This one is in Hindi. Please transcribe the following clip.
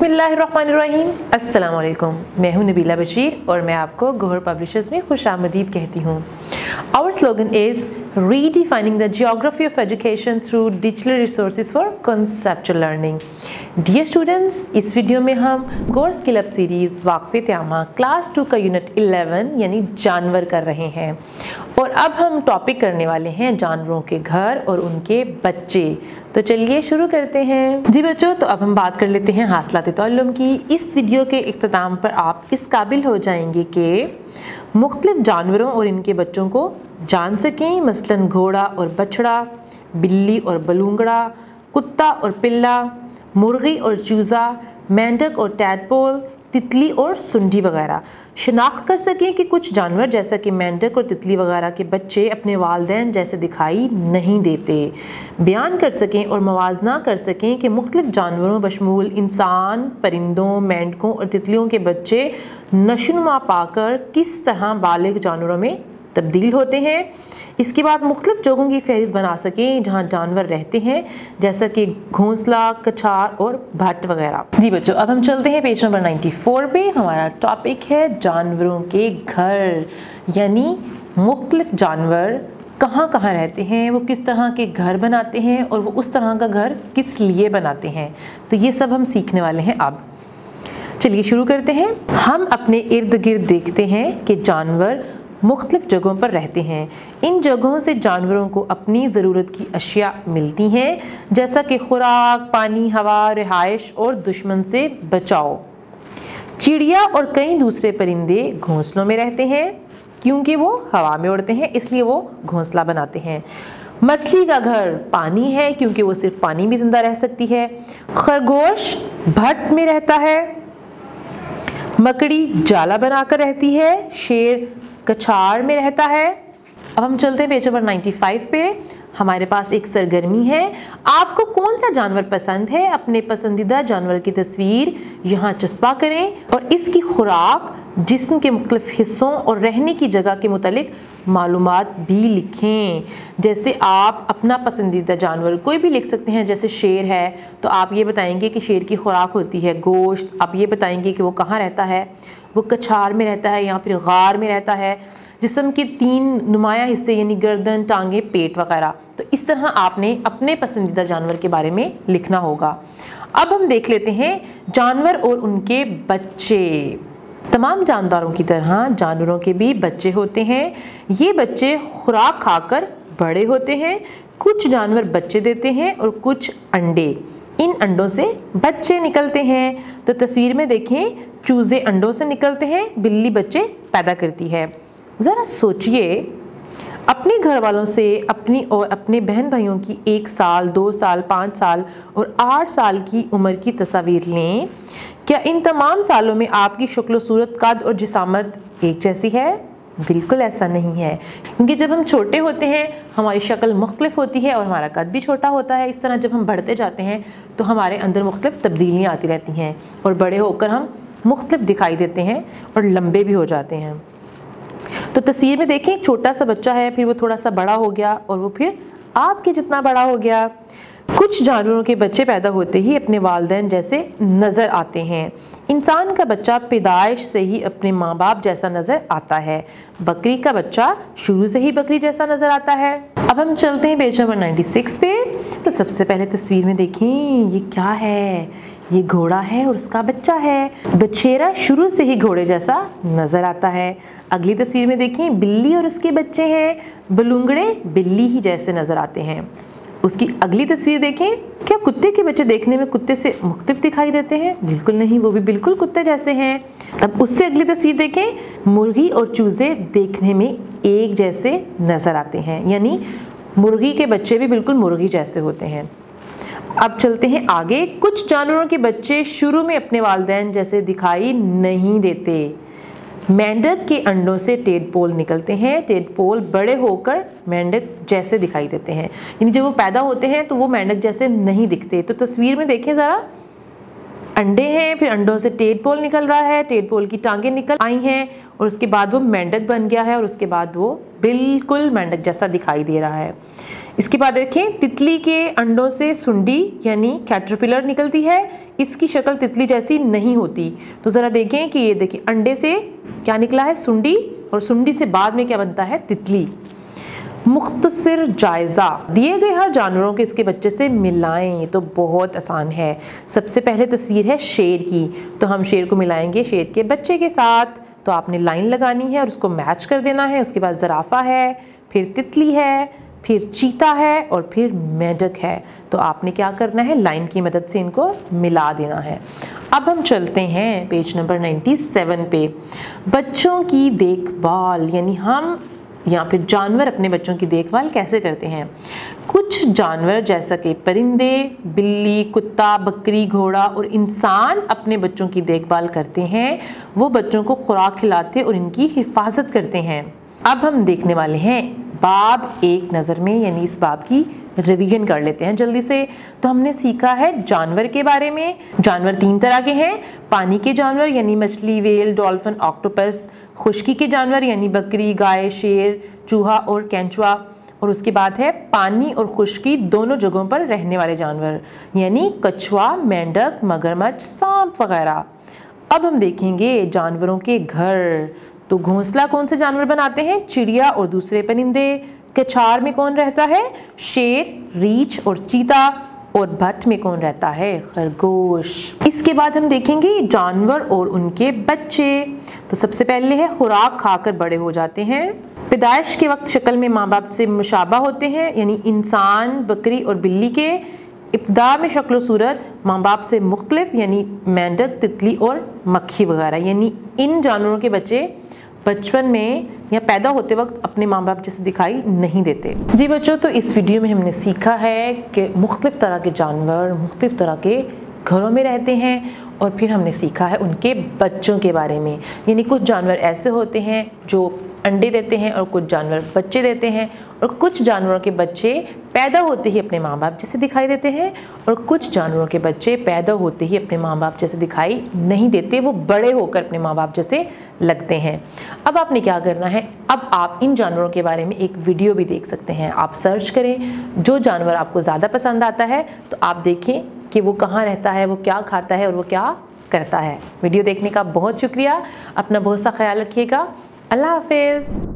बिस्मिल्लाहिर्रहमानिर्रहीम, अस्सलाम वालेकुम। मैं हूं नबीला बशीर और मैं आपको गोहर पब्लिशर्स में खुशामदीद कहती हूं। Our slogan is redefining the geography of education through digital resources for conceptual learning. Dear students, इस वीडियो में हम गोहर स्किल अप सीरीज़ वाक़फ़े त्यामा क्लास 2 का यूनिट 11 यानी जानवर कर रहे हैं और अब हम टॉपिक करने वाले हैं जानवरों के घर और उनके बच्चे। तो चलिए शुरू करते हैं। जी बच्चों, तो अब हम बात कर लेते हैं हासिलात ताल्लुम की। इस वीडियो के इख्तिताम पर आप इस काबिल हो जाएंगे कि मुख्तलिफ जानवरों और इनके बच्चों को जान सकें, मसलन घोड़ा और बछड़ा, बिल्ली और बलूंगड़ा, कुत्ता और पिल्ला, मुर्गी और चूज़ा, मेंढक और टैडपोल, तितली और सुंडी वगैरह। शिनाख्त कर सकें कि कुछ जानवर जैसा कि मेंढक और तितली वगैरह के बच्चे अपने वालिदैन जैसे दिखाई नहीं देते। बयान कर सकें और मवाजना कर सकें कि मुख्तलिफ जानवरों बशमूल इंसान, परिंदों, मेंढकों और तितलियों के बच्चे नशोनुमा पाकर किस तरह बालिग जानवरों में तब्दील होते हैं। इसके बाद मुख्तलिफ जगहों की फहरिस्त बना सकें जहाँ जानवर रहते हैं, जैसा कि घोंसला, कछार और भट्ट वगैरह। जी बच्चों, अब हम चलते हैं पेज नंबर 94 पे। हमारा टॉपिक है जानवरों के घर, यानी मुख्तलिफ जानवर कहाँ कहाँ रहते हैं, वो किस तरह के घर बनाते हैं और वो उस तरह का घर किस लिए बनाते हैं। तो ये सब हम सीखने वाले हैं। अब चलिए शुरू करते हैं। हम अपने इर्द गिर्द देखते हैं कि जानवर मुख्तलिफ जगहों पर रहते हैं। इन जगहों से जानवरों को अपनी ज़रूरत की अशिया मिलती हैं, जैसा कि खुराक, पानी, हवा, रिहाइश और दुश्मन से बचाव। चिड़िया और कई दूसरे परिंदे घोंसलों में रहते हैं क्योंकि वो हवा में उड़ते हैं, इसलिए वो घोंसला बनाते हैं। मछली का घर पानी है क्योंकि वो सिर्फ पानी में ज़िंदा रह सकती है। खरगोश भट्ट में रहता है। मकड़ी जाला बनाकर रहती है। शेर कछार में रहता है। अब हम चलते हैं पेज नंबर 95 पे। हमारे पास एक सरगर्मी है। आपको कौन सा जानवर पसंद है, अपने पसंदीदा जानवर की तस्वीर यहाँ चस्पा करें और इसकी खुराक, जिस्म के मुख्तलिफ हिस्सों और रहने की जगह के मुतालिक मालूमात भी लिखें। जैसे आप अपना पसंदीदा जानवर कोई भी लिख सकते हैं। जैसे शेर है तो आप ये बताएंगे कि शेर की खुराक होती है गोश्त। आप ये बताएंगे कि वो कहाँ रहता है, वो कछार में रहता है या फिर गार में रहता है। जिस्म के 3 नुमाया हिस्से यानी गर्दन, टांगे, पेट वगैरह। तो इस तरह आपने अपने पसंदीदा जानवर के बारे में लिखना होगा। अब हम देख लेते हैं जानवर और उनके बच्चे। तमाम जानदारों की तरह जानवरों के भी बच्चे होते हैं। ये बच्चे खुराक खाकर बड़े होते हैं। कुछ जानवर बच्चे देते हैं और कुछ अंडे। इन अंडों से बच्चे निकलते हैं। तो तस्वीर में देखें, चूजे अंडों से निकलते हैं, बिल्ली बच्चे पैदा करती है। ज़रा सोचिए, अपने घर वालों से अपनी और अपने बहन भाइयों की 1 साल, 2 साल, 5 साल और 8 साल की उम्र की तस्वीर लें। क्या इन तमाम सालों में आपकी शक्ल, सूरत, कद और जिसामत एक जैसी है? बिल्कुल ऐसा नहीं है, क्योंकि जब हम छोटे होते हैं हमारी शक्ल मुख्तलिफ होती है और हमारा कद भी छोटा होता है। इस तरह जब हम बढ़ते जाते हैं तो हमारे अंदर मुख्तलिफ तब्दीलियाँ आती रहती हैं और बड़े होकर हम मुख्तलिफ दिखाई देते हैं और लंबे भी हो जाते हैं। तो तस्वीर में देखें, एक छोटा सा बच्चा है, फिर वो थोड़ा सा बड़ा हो गया और वो फिर आपके जितना बड़ा हो गया। कुछ जानवरों के बच्चे पैदा होते ही अपने वालिदैन जैसे नज़र आते हैं। इंसान का बच्चा पैदाइश से ही अपने माँ बाप जैसा नज़र आता है। बकरी का बच्चा शुरू से ही बकरी जैसा नज़र आता है। अब हम चलते हैं पेज नंबर 96 पे। तो सबसे पहले तस्वीर में देखें, ये क्या है? ये घोड़ा है और उसका बच्चा है। बछेरा शुरू से ही घोड़े जैसा नज़र आता है। अगली तस्वीर में देखें, बिल्ली और उसके बच्चे हैं। बलूंगड़े बिल्ली ही जैसे नज़र आते हैं। उसकी अगली तस्वीर देखें, क्या कुत्ते के बच्चे देखने में कुत्ते से मुख्तलिफ दिखाई देते हैं? बिल्कुल नहीं, वो भी बिल्कुल कुत्ते जैसे हैं। अब उससे अगली तस्वीर देखें, मुर्गी और चूज़े देखने में एक जैसे नज़र आते हैं, यानी मुर्गी के बच्चे भी बिल्कुल मुर्गी जैसे होते हैं। अब चलते हैं आगे। कुछ जानवरों के बच्चे शुरू में अपने वालिदैन जैसे दिखाई नहीं देते। मेंढक के अंडों से टेडपोल निकलते हैं। टेडपोल बड़े होकर मेंढक जैसे दिखाई देते हैं, यानी जब वो पैदा होते हैं तो वो मेंढक जैसे नहीं दिखते। तो तस्वीर में देखें ज़रा, अंडे हैं, फिर अंडों से टेडपोल निकल रहा है, टेडपोल की टांगें निकल आई हैं और उसके बाद वो मेंढक बन गया है और उसके बाद वो बिल्कुल मेंढक जैसा दिखाई दे रहा है। इसके बाद देखें, तितली के अंडों से सुंडी यानी कैटरपिलर निकलती है। इसकी शक्ल तितली जैसी नहीं होती। तो ज़रा देखें कि ये देखिए, अंडे से क्या निकला है, सुंडी, और सुंडी से बाद में क्या बनता है, तितली। मुख्तसर जायज़ा, दिए गए हर जानवरों के इसके बच्चे से मिलाएं। तो बहुत आसान है। सबसे पहले तस्वीर है शेर की, तो हम शेर को मिलाएंगे शेर के बच्चे के साथ। तो आपने लाइन लगानी है और उसको मैच कर देना है। उसके बाद ज़राफ़ा है, फिर तितली है, फिर चीता है और फिर मेंढक है। तो आपने क्या करना है, लाइन की मदद से इनको मिला देना है। अब हम चलते हैं पेज नंबर 97 पे। बच्चों की देखभाल, यानी हम या फिर जानवर अपने बच्चों की देखभाल कैसे करते हैं। कुछ जानवर जैसा कि परिंदे, बिल्ली, कुत्ता, बकरी, घोड़ा और इंसान अपने बच्चों की देखभाल करते हैं। वो बच्चों को खुराक खिलाते और इनकी हिफाजत करते हैं। अब हम देखने वाले हैं बाब एक नज़र में, यानी इस बाब की रिवीजन कर लेते हैं जल्दी से। तो हमने सीखा है जानवर के बारे में। जानवर 3 तरह के हैं, पानी के जानवर यानी मछली, व्हेल, डॉल्फिन, ऑक्टोपस। खुश्की के जानवर यानी बकरी, गाय, शेर, चूहा और केंचुआ। और उसके बाद है पानी और खुश्की दोनों जगहों पर रहने वाले जानवर, यानी कछुआ, मेंढक, मगरमच्छ, सांप वगैरह। अब हम देखेंगे जानवरों के घर। तो घोंसला कौन से जानवर बनाते हैं, चिड़िया और दूसरे परिंदे। कछार में कौन रहता है, शेर, रीछ और चीता। और भट्ट में कौन रहता है, खरगोश। इसके बाद हम देखेंगे जानवर और उनके बच्चे। तो सबसे पहले है खुराक खाकर बड़े हो जाते हैं। पैदाइश के वक्त शक्ल में माँ बाप से मुशाबा होते हैं, यानी इंसान, बकरी और बिल्ली के। इब्तदा में शक्ल सूरत माँ बाप से मुख्तलिफ, यानी मेंढक, तितली और मक्खी वगैरह। यानी इन जानवरों के बच्चे बचपन में या पैदा होते वक्त अपने माँ बाप जैसे दिखाई नहीं देते। जी बच्चों, तो इस वीडियो में हमने सीखा है कि मुख्तलिफ तरह के जानवर मुख्तलिफ तरह के घरों में रहते हैं, और फिर हमने सीखा है उनके बच्चों के बारे में। यानी कुछ जानवर ऐसे होते हैं जो अंडे देते हैं और कुछ जानवर बच्चे देते हैं, और कुछ जानवरों के बच्चे पैदा होते ही अपने माँ बाप जैसे दिखाई देते हैं, और कुछ जानवरों के बच्चे पैदा होते ही अपने माँ बाप जैसे दिखाई नहीं देते, वो बड़े होकर अपने माँ बाप जैसे लगते हैं। अब आपने क्या करना है, अब आप इन जानवरों के बारे में एक वीडियो भी देख सकते हैं। आप सर्च करें, जो जानवर आपको ज़्यादा पसंद आता है तो आप देखें कि वो कहाँ रहता है, वो क्या खाता है और वो क्या करता है। वीडियो देखने का बहुत शुक्रिया। अपना बहुत सा ख्याल रखिएगा। अल्लाह हाफिज़।